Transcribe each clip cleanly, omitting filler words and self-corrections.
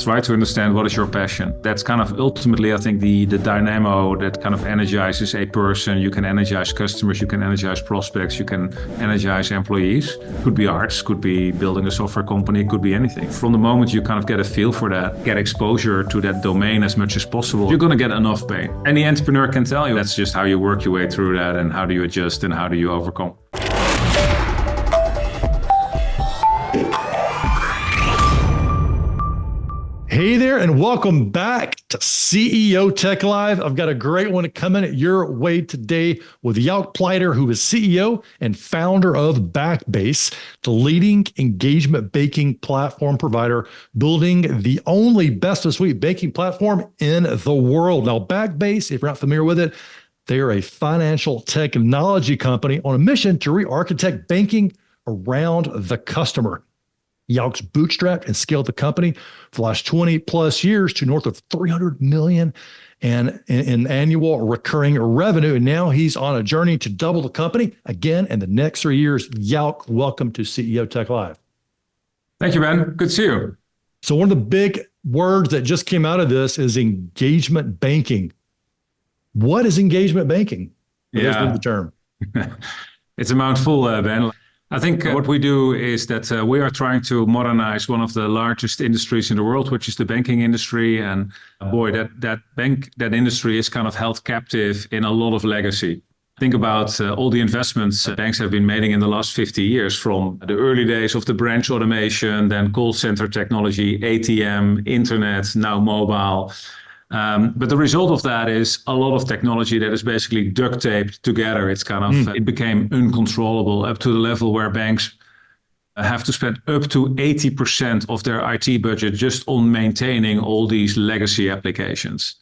right? To understand what is your passion. That's kind of ultimately, I think, the dynamo that kind of energizes a person. You can energize customers, you can energize prospects, you can energize employees. Could be arts, could be building a software company, could be anything. From the moment you kind of get a feel for that, get exposure to that domain as much as possible, you're going to get enough pain. Any entrepreneur can tell you that's just how you work your way through that, and how do you adjust and how do you overcome. Hey there, and welcome back to CEO Tech Live. I've got a great one coming your way today with Jouk Pleiter, who is CEO and founder of Backbase, the leading engagement banking platform provider, building the only best-of-suite banking platform in the world. Now, Backbase, if you're not familiar with it, they are a financial technology company on a mission to re-architect banking around the customer. Jouk's bootstrapped and scaled the company for the last 20 plus years to north of 300 million in annual recurring revenue. And now he's on a journey to double the company again in the next 3 years. Jouk, welcome to CEO Tech Live. Thank you, Ben. Good to see you. So one of the big words that just came out of this is engagement banking. What is engagement banking? Yeah, the term. It's a mouthful, Ben. I think what we do is that we are trying to modernize one of the largest industries in the world, which is the banking industry. And boy, that industry is kind of held captive in a lot of legacy. Think about all the investments banks have been making in the last 50 years, from the early days of the branch automation, then call center technology, ATM, internet, now mobile. But the result of that is a lot of technology that is basically duct taped together. It's kind of, it became uncontrollable up to the level where banks have to spend up to 80% of their IT budget just on maintaining all these legacy applications,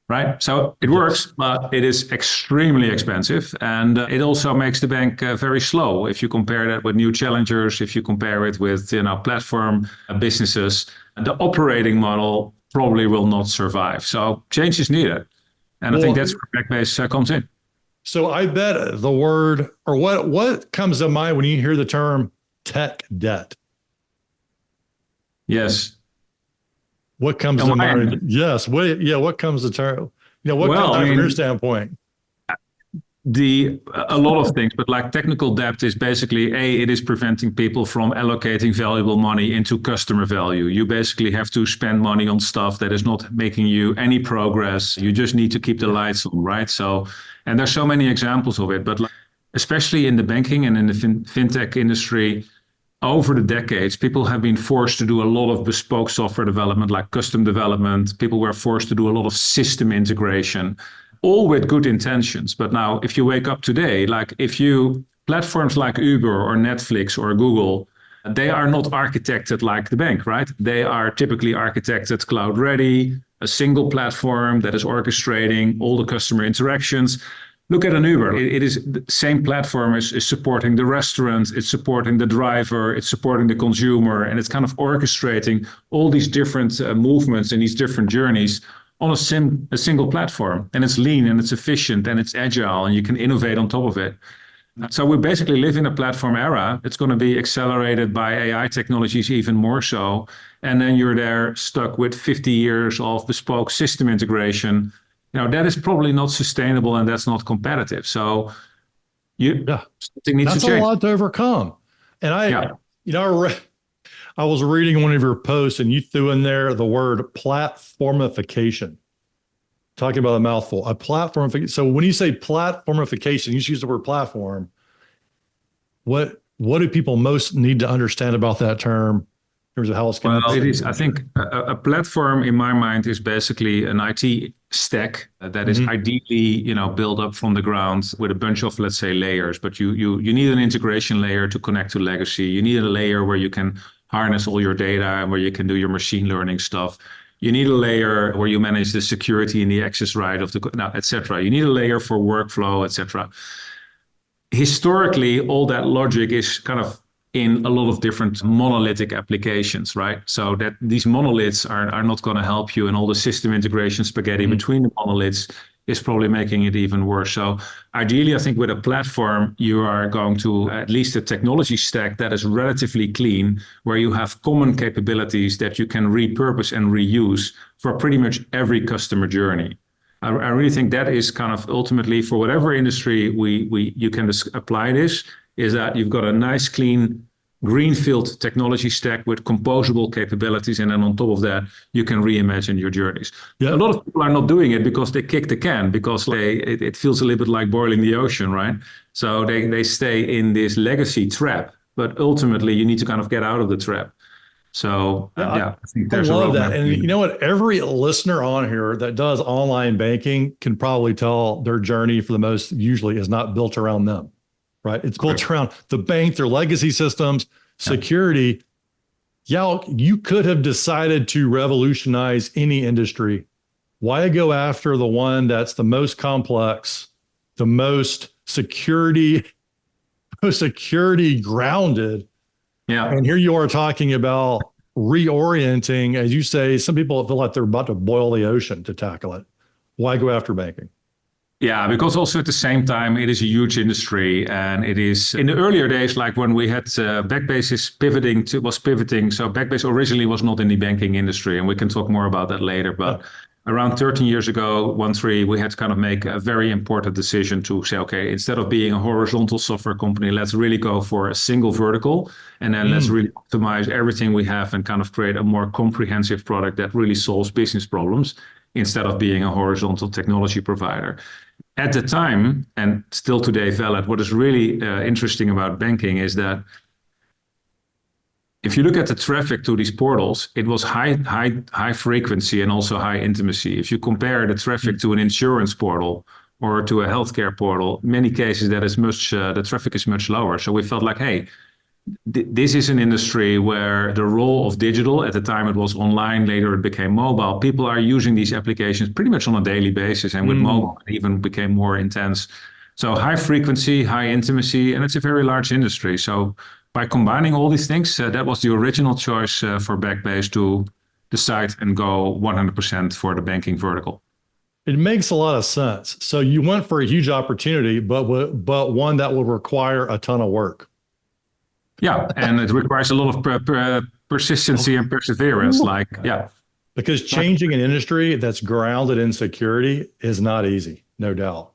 right? So it works, but it is extremely expensive. And it also makes the bank very slow. If you compare that with new challengers, if you compare it with, platform businesses, the operating model probably will not survive. So change is needed. And I think that's where Backbase comes in. So I bet the word, or what comes to mind when you hear the term tech debt? Yes. What comes to mind? Yes. What comes to term? What comes from your standpoint? A lot of things, but like technical debt is basically it is preventing people from allocating valuable money into customer value. You basically have to spend money on stuff that is not making you any progress. You just need to keep the lights on, right? So, and there's so many examples of it, but especially in the banking and in the fintech industry, over the decades, people have been forced to do a lot of bespoke software development, like custom development. People were forced to do a lot of system integration, all with good intentions. But now if you wake up today, platforms like Uber or Netflix or Google, they are not architected like the bank, right? They are typically architected cloud ready, a single platform that is orchestrating all the customer interactions. Look at an Uber. It is the same platform is supporting the restaurant, it's supporting the driver, it's supporting the consumer, and it's kind of orchestrating all these different movements and these different journeys on a single platform. And it's lean and it's efficient and it's agile and you can innovate on top of it. So we basically live in a platform era. It's going to be accelerated by AI technologies even more so. And then you're there stuck with 50 years of bespoke system integration. That is probably not sustainable and that's not competitive. So something needs to change. That's a lot to overcome. And I was reading one of your posts and you threw in there the word platformification. Talking about a mouthful, a platform. So when you say platformification, you just use the word platform. What do people most need to understand about that term in terms of how it's going to be? I think a platform in my mind is basically an IT stack that is ideally, built up from the ground with a bunch of, let's say, layers. But you need an integration layer to connect to legacy. You need a layer where you can harness all your data and where you can do your machine learning stuff. You need a layer where you manage the security and the access right of et cetera. You need a layer for workflow, et cetera. Historically, all that logic is kind of in a lot of different monolithic applications, right? So that these monoliths are not going to help you, and all the system integration spaghetti between the monoliths is probably making it even worse. So ideally, I think with a platform, you are going to at least a technology stack that is relatively clean, where you have common capabilities that you can repurpose and reuse for pretty much every customer journey. I really think that is kind of ultimately for whatever industry you can apply this, is that you've got a nice, clean, greenfield technology stack with composable capabilities. And then on top of that, you can reimagine your journeys. Yeah. A lot of people are not doing it because they kick the can, because it feels a little bit like boiling the ocean, right? So they stay in this legacy trap, but ultimately you need to kind of get out of the trap. So I think there's a roadmap. I love that. And you know what? Every listener on here that does online banking can probably tell their journey for the most usually is not built around them, right? It's built around the bank, their legacy systems, security. Jouk, you could have decided to revolutionize any industry. Why go after the one that's the most complex, the most security grounded? Yeah. And here you are talking about reorienting, as you say, some people feel like they're about to boil the ocean to tackle it. Why go after banking? Yeah, because also at the same time, it is a huge industry, and it is in the earlier days, like when we had Backbase was pivoting. So Backbase originally was not in the banking industry, and we can talk more about that later. But around 13 years ago, we had to kind of make a very important decision to say, okay, instead of being a horizontal software company, let's really go for a single vertical, and then let's really optimize everything we have and kind of create a more comprehensive product that really solves business problems instead of being a horizontal technology provider. At the time, and still today valid, what is really interesting about banking is that if you look at the traffic to these portals, it was high frequency and also high intimacy. If you compare the traffic to an insurance portal or to a healthcare portal, in many cases the traffic is much lower. So we felt like, hey, this is an industry where the role of digital, at the time it was online, later it became mobile. People are using these applications pretty much on a daily basis, and with mobile it even became more intense. So high frequency, high intimacy, and it's a very large industry. So by combining all these things, that was the original choice for Backbase to decide and go 100% for the banking vertical. It makes a lot of sense. So you went for a huge opportunity, but one that would require a ton of work. Yeah, and it requires a lot of persistency and perseverance. Because changing an industry that's grounded in security is not easy, no doubt.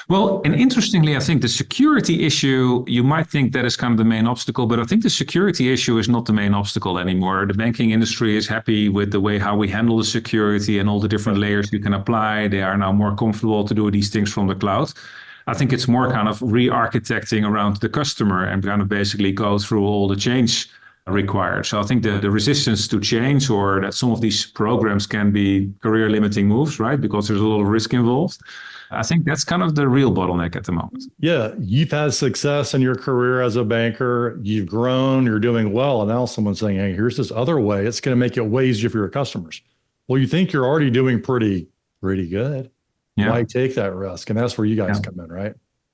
Well, and interestingly, I think the security issue, you might think that is kind of the main obstacle, but I think the security issue is not the main obstacle anymore. The banking industry is happy with the way how we handle the security and all the different layers you can apply. They are now more comfortable to do these things from the cloud. I think it's more kind of re-architecting around the customer and kind of basically go through all the change required. So I think the resistance to change, or that some of these programs can be career limiting moves, right? Because there's a lot of risk involved. I think that's kind of the real bottleneck at the moment. Yeah, you've had success in your career as a banker. You've grown, you're doing well. And now someone's saying, hey, here's this other way. It's going to make it way easier for your customers. Well, you think you're already doing pretty good. Yeah. Why take that risk? And that's where you guys come in, right?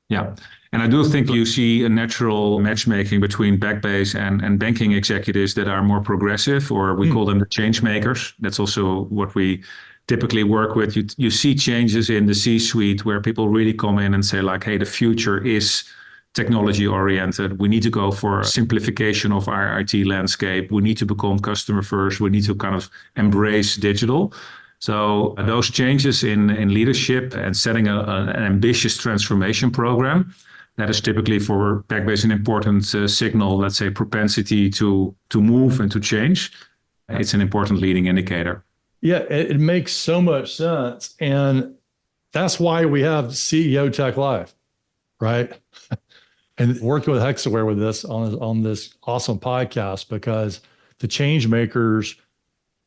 Yeah. And I do think you see a natural matchmaking between Backbase and banking executives that are more progressive, or we call them the change makers. That's also what we typically work with. You see changes in the C-suite where people really come in and say like, hey, the future is technology oriented. We need to go for simplification of our IT landscape. We need to become customer first. We need to kind of embrace digital. So those changes in leadership and setting an ambitious transformation program, that is typically for Backbase an important signal, let's say propensity to move and to change. It's an important leading indicator. Yeah, it makes so much sense. And that's why we have CEO Tech Live, right? And working with Hexaware with this on this awesome podcast, because the change makers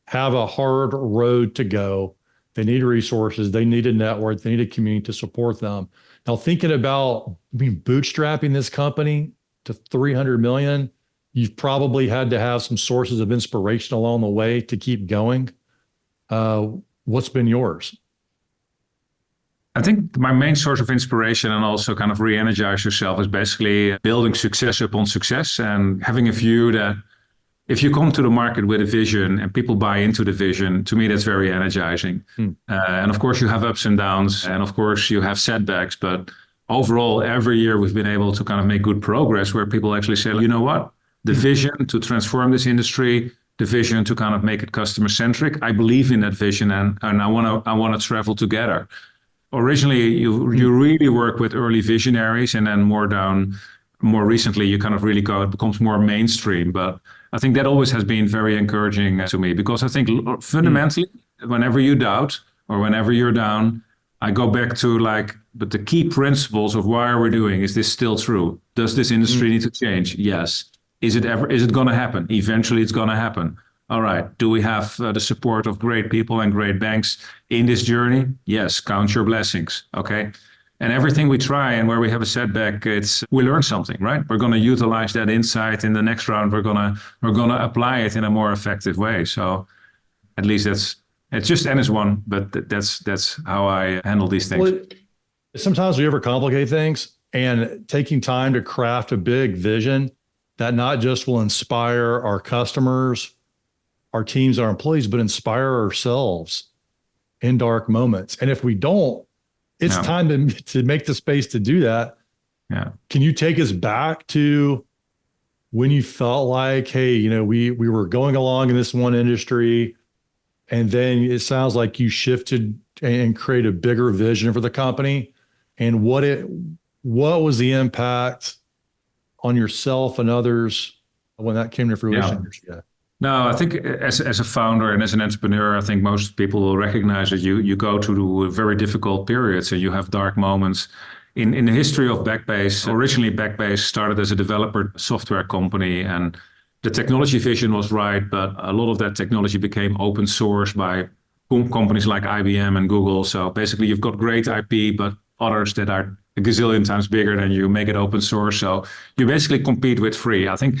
have a hard road to go. They need resources. They need a network. They need a community to support them. Now, thinking about bootstrapping this company to 300 million, you've probably had to have some sources of inspiration along the way to keep going. What's been yours? I think my main source of inspiration and also kind of re-energize yourself is basically building success upon success and having a view that if you come to the market with a vision and people buy into the vision, to me, that's very energizing. And of course, you have ups and downs, and of course, you have setbacks. But overall, every year we've been able to kind of make good progress where people actually say, you know what, the vision to transform this industry, the vision to kind of make it customer centric. I believe in that vision, and I want to travel together. Originally, you really work with early visionaries, and then more recently, you kind of really it becomes more mainstream. But I think that always has been very encouraging to me, because I think fundamentally, whenever you doubt or whenever you're down, I go back to but the key principles of why are we doing? Is this still true? Does this industry need to change? Yes. Is it going to happen? Eventually it's going to happen. All right. Do we have the support of great people and great banks in this journey? Yes. Count your blessings. Okay. And everything we try and where we have a setback, we learn something, right? We're going to utilize that insight in the next round. We're going to apply it in a more effective way. So at least it's just N is one, but that's how I handle these things. Well, sometimes we overcomplicate things, and taking time to craft a big vision that not just will inspire our customers, our teams, our employees, but inspire ourselves in dark moments. And if we don't, it's time to make the space to do that. Yeah. Can you take us back to when you felt like, hey, we were going along in this one industry, and then it sounds like you shifted and created a bigger vision for the company, and what was the impact on yourself and others when that came to fruition? Yeah. No, I think as a founder and as an entrepreneur, I think most people will recognize that you go through very difficult periods and you have dark moments. In the history of Backbase, originally Backbase started as a developer software company, and the technology vision was right, but a lot of that technology became open source by companies like IBM and Google. So basically you've got great IP, but others that are a gazillion times bigger than you make it open source. So you basically compete with free. I think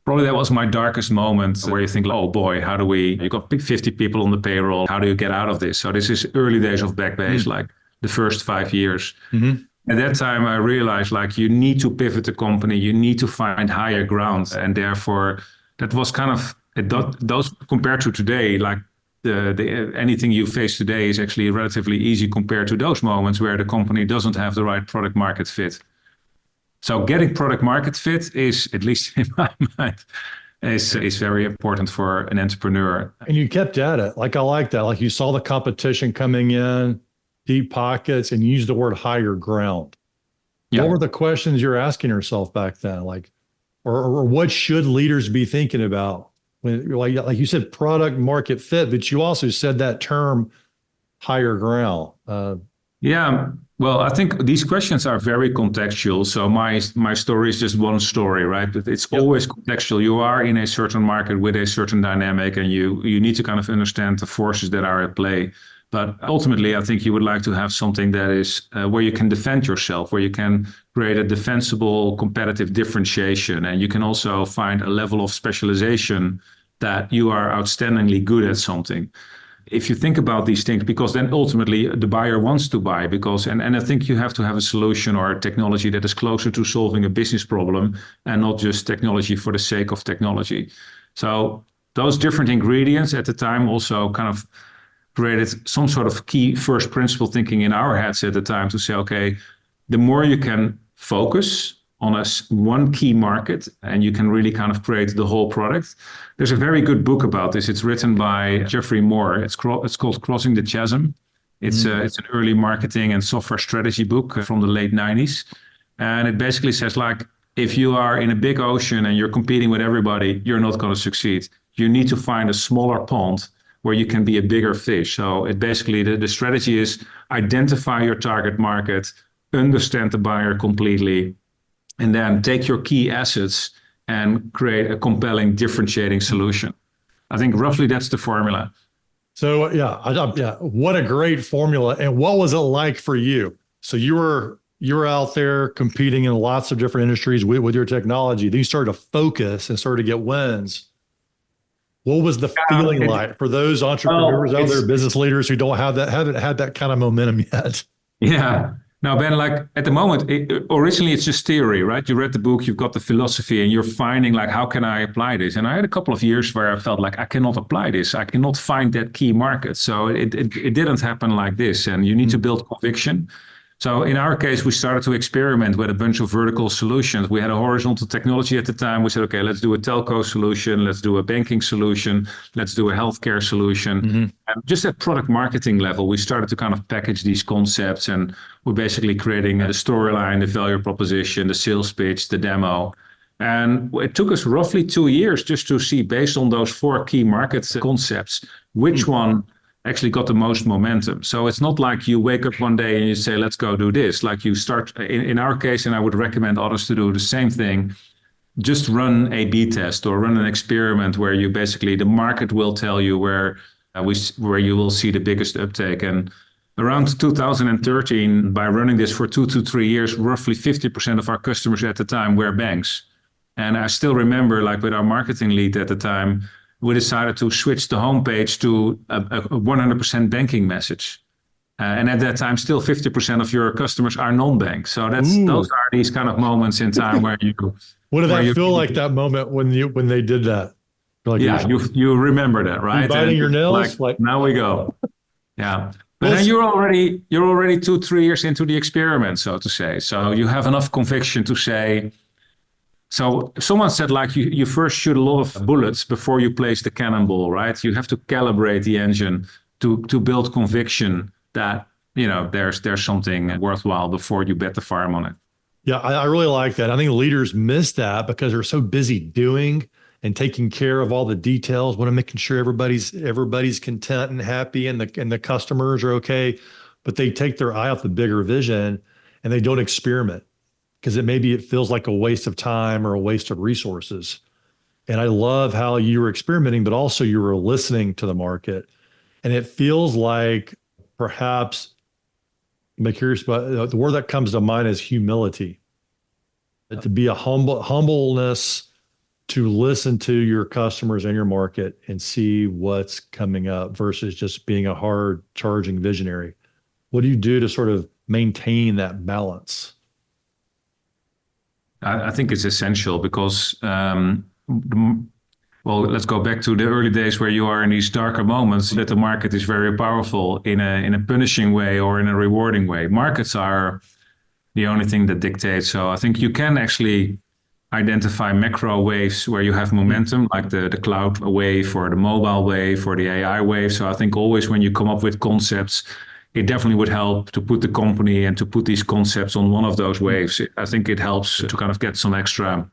probably that was my darkest moment, where you think, oh boy, you got 50 people on the payroll. How do you get out of this? So this is early days of Backbase, like the first 5 years. At that time, I realized you need to pivot the company. You need to find higher ground. And therefore, that was kind of, those compared to today, anything you face today is actually relatively easy compared to those moments where the company doesn't have the right product market fit. So getting product market fit is, at least in my mind, is very important for an entrepreneur. And you kept at it. I like that. You saw the competition coming in, deep pockets, and used the word higher ground. Yeah. What were the questions you're asking yourself back then? Or what should leaders be thinking about? When, like you said, product market fit, but you also said that term, higher ground. Yeah. Well, I think these questions are very contextual. So my story is just one story, right? But it's always contextual. You are in a certain market with a certain dynamic, and you need to kind of understand the forces that are at play. But ultimately, I think you would like to have something that is where you can defend yourself, where you can create a defensible competitive differentiation. And you can also find a level of specialization that you are outstandingly good at something. If you think about these things, because then ultimately the buyer wants to buy, and I think you have to have a solution or a technology that is closer to solving a business problem and not just technology for the sake of technology. So those different ingredients at the time also kind of created some sort of key first principle thinking in our heads at the time to say, okay, the more you can focus on one key market and you can really kind of create the whole product. There's a very good book about this. It's written by Jeffrey Moore. It's called Crossing the Chasm. It's an early marketing and software strategy book from the late 90s. And it basically says, if you are in a big ocean and you're competing with everybody, you're not going to succeed. You need to find a smaller pond where you can be a bigger fish. So it basically, the strategy is identify your target market, understand the buyer completely, and then take your key assets and create a compelling differentiating solution. I think roughly that's the formula. So what a great formula. And what was it like for you? So you were out there competing in lots of different industries with your technology. Then you started to focus and started to get wins. What was the feeling like for those entrepreneurs out there, business leaders who haven't had that kind of momentum yet? Yeah. Now, Ben, like at the moment, originally it's just theory, right? You read the book, you've got the philosophy, and you're finding like, how can I apply this? And I had a couple of years where I felt like I cannot apply this. I cannot find that key market. So it didn't happen like this. And you need to build conviction. So in our case, we started to experiment with a bunch of vertical solutions. We had a horizontal technology at the time. We said, okay, let's do a telco solution. Let's do a banking solution. Let's do a healthcare solution. And just at product marketing level, we started to kind of package these concepts, and we're basically creating the storyline, the value proposition, the sales pitch, the demo. And it took us roughly 2 years just to see, based on those 4 key market concepts, which one actually got the most momentum. So it's not like you wake up one day and you say, let's go do this. Like you start, in our case, and I would recommend others to do the same thing, just run a B test or run an experiment where you basically, the market will tell you where you will see the biggest uptake. And around 2013, by running this for 2 to 3 years, roughly 50% of our customers at the time were banks. And I still remember, like with our marketing lead at the time, we decided to switch the homepage to a 100% banking message. And at that time, still 50% of your customers are non-bank. So those are these kind of moments in time where you. What did that feel like, that moment when they did that? Like, yeah, you remember that, right? Biting your nails. Like now we go. Yeah. But then you're already 2-3 years into the experiment, so to say. So you have enough conviction to say. So someone said, like, you first shoot a lot of bullets before you place the cannonball, right? You have to calibrate the engine to build conviction that, there's something worthwhile before you bet the farm on it. Yeah, I really like that. I think leaders miss that because they're so busy doing and taking care of all the details, want to making sure everybody's content and happy, and the customers are okay, but they take their eye off the bigger vision and they don't experiment. Because it feels like a waste of time or a waste of resources. And I love how you were experimenting, but also you were listening to the market. And it feels like perhaps, I'm curious, but the word that comes to mind is humility. To be a humbleness to listen to your customers and your market and see what's coming up versus just being a hard charging visionary. What do you do to sort of maintain that balance? I think it's essential because, let's go back to the early days where you are in these darker moments, that the market is very powerful in a punishing way or in a rewarding way. Markets are the only thing that dictates. So I think you can actually identify macro waves where you have momentum, like the cloud wave or the mobile wave or the AI wave. So I think always when you come up with concepts, it definitely would help to put the company and to put these concepts on one of those waves. I think it helps to kind of get some extra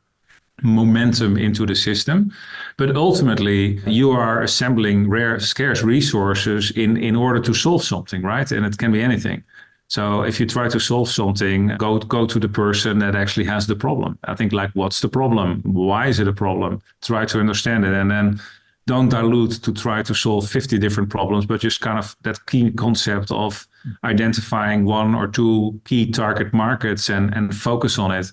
momentum into the system. But ultimately, you are assembling rare, scarce resources in order to solve something, right? And it can be anything. So if you try to solve something, go to the person that actually has the problem. I think, like, what's the problem? Why is it a problem? Try to understand it, and then don't dilute to try to solve 50 different problems, but just kind of that key concept of identifying 1 or 2 key target markets and focus on it.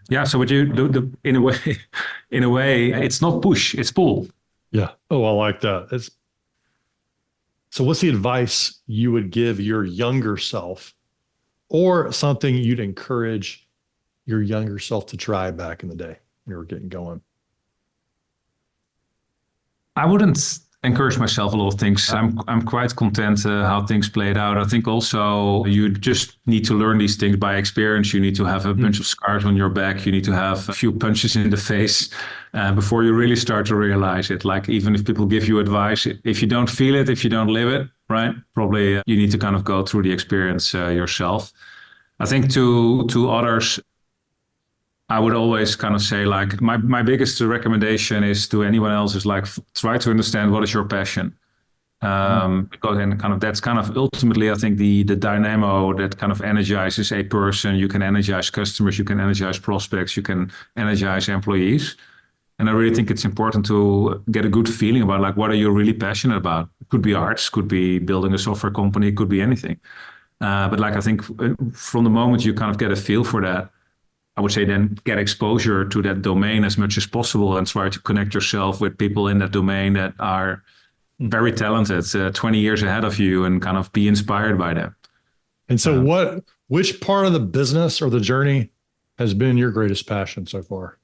Yeah. So what you do, in a way, it's not push, it's pull. Yeah. Oh, I like that. So what's the advice you would give your younger self, or something you'd encourage your younger self to try back in the day when you were getting going? I wouldn't encourage myself a lot of things. I'm quite content how things played out. I think also you just need to learn these things by experience. You need to have a bunch of scars on your back. You need to have a few punches in the face before you really start to realize it. Like, even if people give you advice, if you don't feel it, if you don't live it, right, probably you need to kind of go through the experience yourself. I think to others, I would always kind of say, like, my biggest recommendation is to anyone else is, like, try to understand what is your passion. Because then kind of that's kind of ultimately, I think, the dynamo that kind of energizes a person. You can energize customers, you can energize prospects, you can energize employees. And I really think it's important to get a good feeling about, like, what are you really passionate about? It could be arts, could be building a software company, it could be anything. But like, I think from the moment you kind of get a feel for that, I would say then get exposure to that domain as much as possible and try to connect yourself with people in that domain that are very talented, 20 years ahead of you, and kind of be inspired by them. And so Which part of the business or the journey has been your greatest passion so far?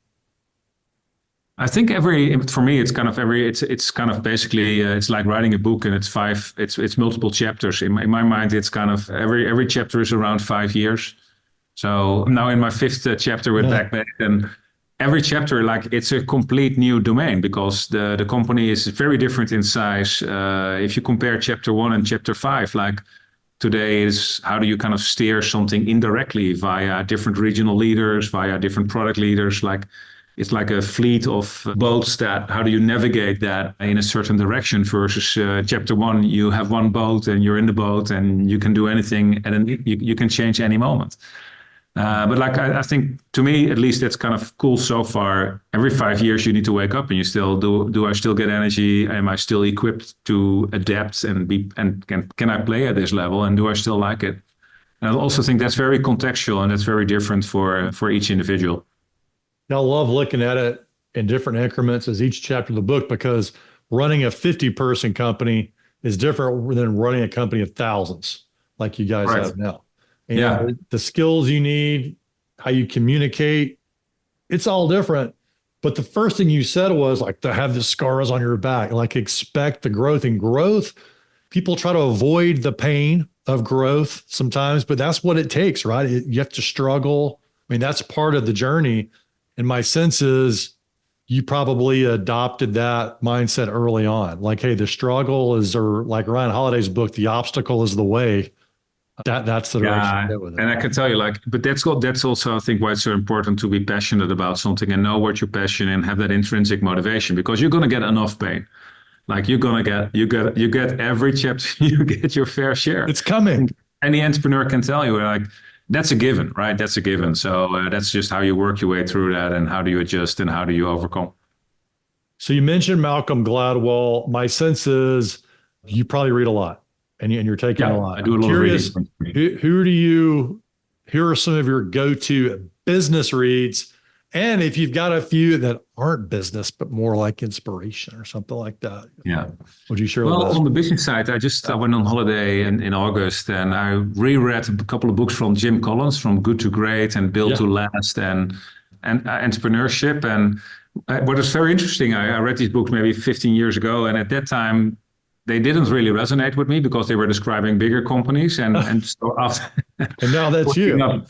I think for me, it's kind of it's kind of basically, it's like writing a book and it's multiple chapters. In my mind, it's kind of every chapter is around 5 years. So I'm now in my fifth chapter with Backbase, and every chapter, like, it's a complete new domain because the company is very different in size. If you compare chapter 1 and chapter 5, like, today is how do you kind of steer something indirectly via different regional leaders, via different product leaders, like. It's like a fleet of boats that, how do you navigate that in a certain direction versus chapter 1, you have one boat and you're in the boat and you can do anything and then you can change any moment. But like, I think to me, at least, that's kind of cool so far. Every 5 years you need to wake up and you still do I still get energy? Am I still equipped to adapt and can I play at this level? And do I still like it? And I also think that's very contextual and that's very different for each individual. I love looking at it in different increments as each chapter of the book, because running a 50-person company is different than running a company of thousands like you guys have now. And the skills you need, how you communicate, it's all different. But the first thing you said was, like, to have the scars on your back, like, expect the growth. And growth, people try to avoid the pain of growth sometimes, but that's what it takes, right? You have to struggle. I mean, that's part of the journey. And my sense is you probably adopted that mindset early on. Like, hey, the struggle is, or like Ryan Holiday's book, The Obstacle is the Way. That's the direction to get with it. And I can tell you, like, but that's also, I think, why it's so important to be passionate about something and know what you're passionate and have that intrinsic motivation, because you're going to get enough pain. Like, you get every chapter, you get your fair share. It's coming. Any entrepreneur can tell you, like, that's a given, right? That's a given. So that's just how you work your way through that, and how do you adjust and how do you overcome. So you mentioned Malcolm Gladwell. My sense is you probably read a lot, and you're taking a lot. I do a lot of reading. Who are some of your go-to business reads? And if you've got a few that aren't business, but more like inspiration or something like that, would you share with us? Well, on the business side, I went on holiday in August, and I reread a couple of books from Jim Collins, from Good to Great and Build to Last and Entrepreneurship. And what is very interesting, I read these books maybe 15 years ago, and at that time, they didn't really resonate with me because they were describing bigger companies. And so after, and now that's you. Now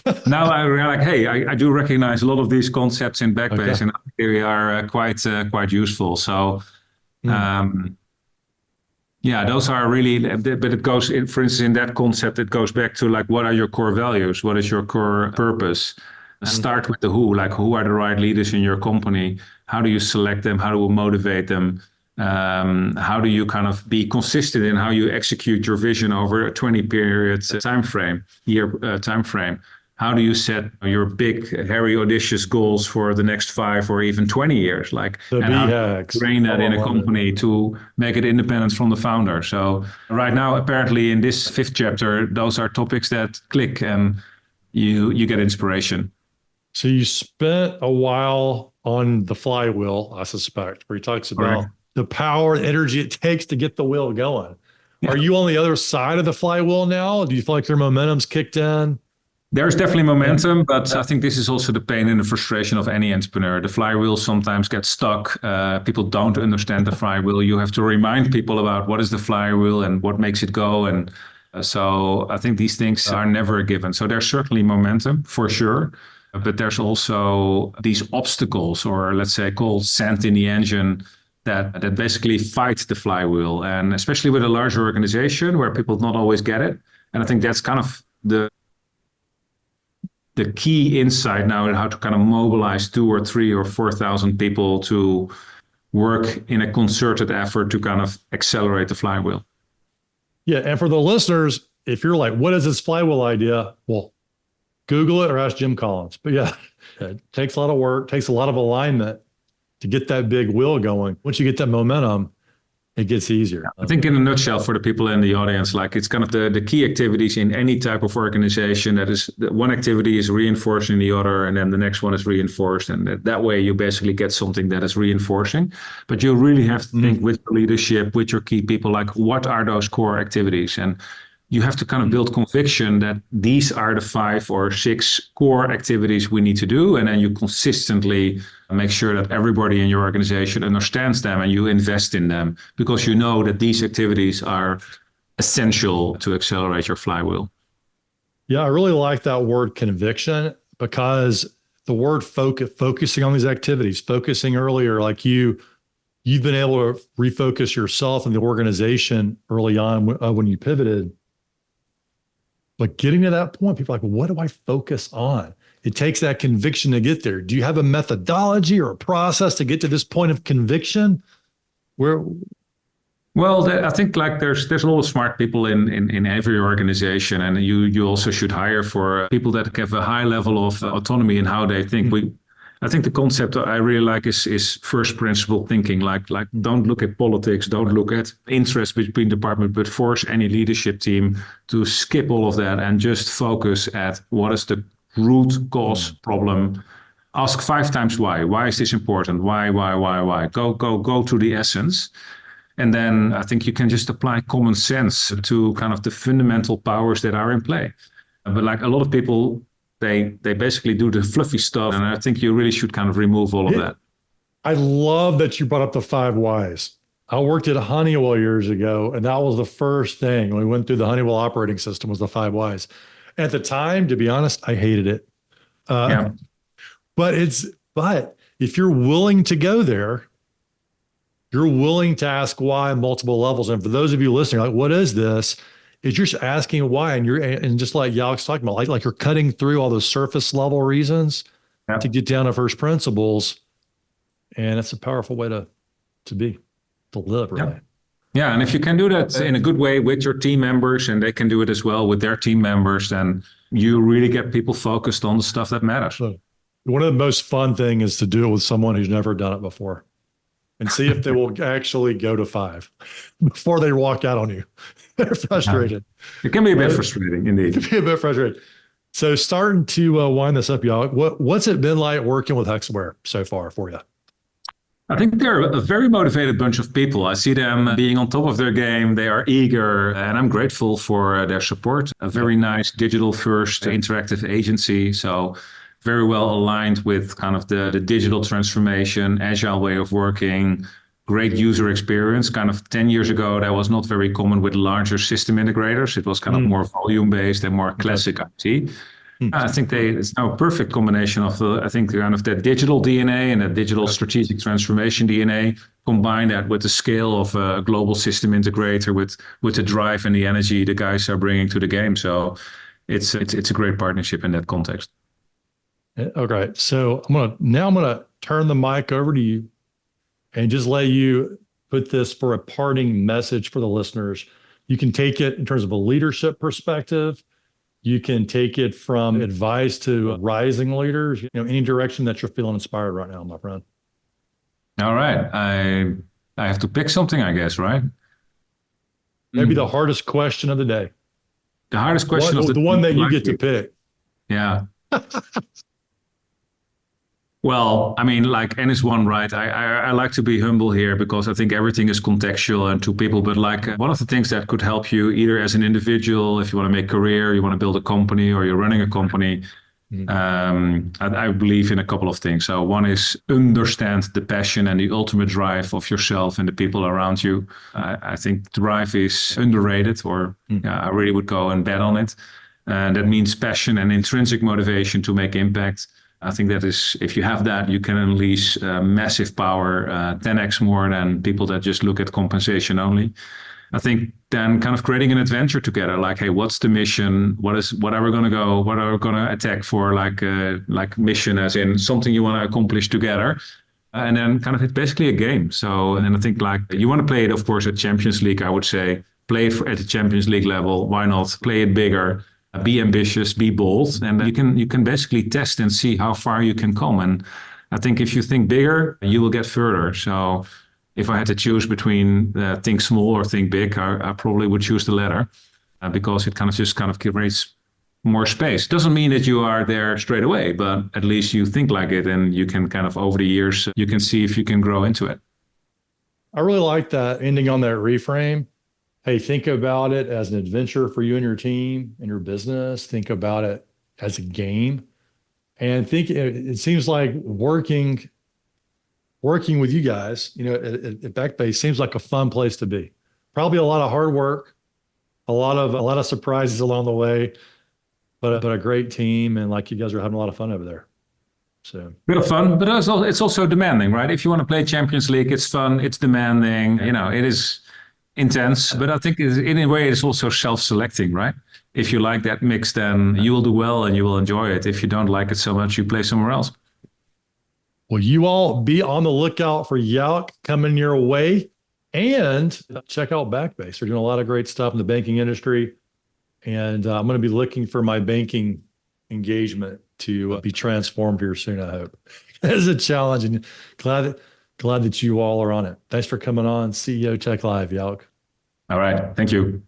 I realize, like, hey, I do recognize a lot of these concepts in Backbase, and they are quite useful. So, those are really, but it goes, for instance, in that concept, it goes back to, like, what are your core values? What is your core purpose? Start with the who, like, who are the right leaders in your company? How do you select them? How do you motivate them? How do you kind of be consistent in how you execute your vision over a 20-period time frame? How do you set your big, hairy, audacious goals for the next 5 or even 20 years? Like, and how do you train that in a company to make it independent from the founder? So right now, apparently in this 5th chapter, those are topics that click and you get inspiration. So you spent a while on the flywheel, I suspect, where he talks about the power and energy it takes to get the wheel going. Are you on the other side of the flywheel now? Do you feel like your momentum's kicked in? There's definitely momentum, but I think this is also the pain and the frustration of any entrepreneur. The flywheel sometimes gets stuck. People don't understand the flywheel. You have to remind people about what is the flywheel and what makes it go. And so I think these things are never a given. So there's certainly momentum for sure, but there's also these obstacles, or let's say called sand in the engine, that basically fight the flywheel. And especially with a larger organization where people not always get it. And I think that's kind of the key insight now in how to kind of mobilize 2 or 3 or 4,000 people to work in a concerted effort to kind of accelerate the flywheel. Yeah. And for the listeners, if you're like, what is this flywheel idea? Well, Google it or ask Jim Collins. But yeah, it takes a lot of work, takes a lot of alignment to get that big wheel going. Once you get that momentum, it gets easier. I think in a nutshell, for the people in the audience, like, it's kind of the key activities in any type of organization. That is, one activity is reinforcing the other, and then the next one is reinforced. And that way you basically get something that is reinforcing. But you really have to think with the leadership, with your key people, like, what are those core activities? And you have to kind of build conviction that these are the 5 or 6 core activities we need to do. And then you consistently make sure that everybody in your organization understands them and you invest in them because you know that these activities are essential to accelerate your flywheel. Yeah, I really like that word conviction because the word focusing on these activities, focusing earlier, like you've been able to refocus yourself and the organization early on when you pivoted. But getting to that point, people are like, well, what do I focus on? It takes that conviction to get there. Do you have a methodology or a process to get to this point of conviction? Well, I think like there's a lot of smart people in every organization, and you also should hire for people that have a high level of autonomy in how they think. I think the concept I really like is first principle thinking. Like don't look at politics, don't look at interest between departments, but force any leadership team to skip all of that and just focus at what is the root cause problem. Ask 5 times why. Why is this important? Why? Go to the essence. And then I think you can just apply common sense to kind of the fundamental powers that are in play. But like a lot of people, they basically do the fluffy stuff. And I think you really should kind of remove all of that. I love that you brought up the 5 whys. I worked at Honeywell years ago, and that was the first thing when we went through the Honeywell operating system was the 5 whys. At the time, to be honest, I hated it. But if you're willing to go there, you're willing to ask why on multiple levels. And for those of you listening, like, what is this? It's just asking why. And just like Jouk's talking about, like you're cutting through all those surface level reasons to get down to first principles. And it's a powerful way to live, really. Yeah. And if you can do that in a good way with your team members and they can do it as well with their team members, then you really get people focused on the stuff that matters. So one of the most fun things is to do it with someone who's never done it before. And see if they will actually go to 5 before they walk out on you. They're frustrated. It can be a bit frustrating, indeed. It can be a bit frustrating. So starting to wind this up, y'all, what's it been like working with Hexaware so far for you? I think they're a very motivated bunch of people. I see them being on top of their game. They are eager, and I'm grateful for their support. A very nice digital-first interactive agency. So very well aligned with kind of the digital transformation, agile way of working, great user experience. Kind of 10 years ago, that was not very common with larger system integrators. It was kind of more volume-based and more classic IT. I think it's now a perfect combination of the digital DNA and the digital strategic transformation DNA. Combine that with the scale of a global system integrator with the drive and the energy the guys are bringing to the game. So it's a great partnership in that context. Okay, so I'm gonna turn the mic over to you and just let you put this for a parting message for the listeners. You can take it in terms of a leadership perspective. You can take it from advice to rising leaders, any direction that you're feeling inspired right now, my friend. All right. I have to pick something, I guess, right? Maybe the hardest question of the day. The hardest question of the one that you get to pick. Yeah. Well, I mean, like N is one, right? I like to be humble here because I think everything is contextual and to people. But like one of the things that could help you either as an individual, if you want to make a career, you want to build a company or you're running a company, I believe in a couple of things. So one is understand the passion and the ultimate drive of yourself and the people around you. I think drive is underrated I really would go and bet on it. And that means passion and intrinsic motivation to make impact. I think that is, if you have that, you can unleash massive power, 10x more than people that just look at compensation only. I think then kind of creating an adventure together, like, hey, what's the mission? What are we going to go? What are we going to attack for? Like mission as in something you want to accomplish together. And then kind of it's basically a game. So, and I think like you want to play it, of course, at Champions League, I would say, play it at the Champions League level. Why not play it bigger? Be ambitious, be bold, and you can basically test and see how far you can come. And I think if you think bigger, you will get further. So if I had to choose between think small or think big, I probably would choose the latter because it kind of creates more space. Doesn't mean that you are there straight away, but at least you think like it and you can kind of over the years, you can see if you can grow into it. I really like that ending on that reframe. Hey, think about it as an adventure for you and your team and your business. Think about it as a game. And think it seems like working with you guys, at Backbase seems like a fun place to be. Probably a lot of hard work, a lot of surprises along the way, but a great team, and like you guys are having a lot of fun over there. So Bit of fun, but it's also demanding, right? If you want to play Champions League, it's fun, it's demanding, it is intense, but I think in a way it's also self-selecting, right? If you like that mix, then you will do well and you will enjoy it. If you don't like it so much, you play somewhere else. well, you all be on the lookout for Jouk coming your way, and check out Backbase. They're doing a lot of great stuff in the banking industry, and I'm going to be looking for my banking engagement to be transformed here soon, I hope. It's a challenge, and glad that you all are on it. Thanks for coming on CEO Tech Live, Jouk. All right. Thank you.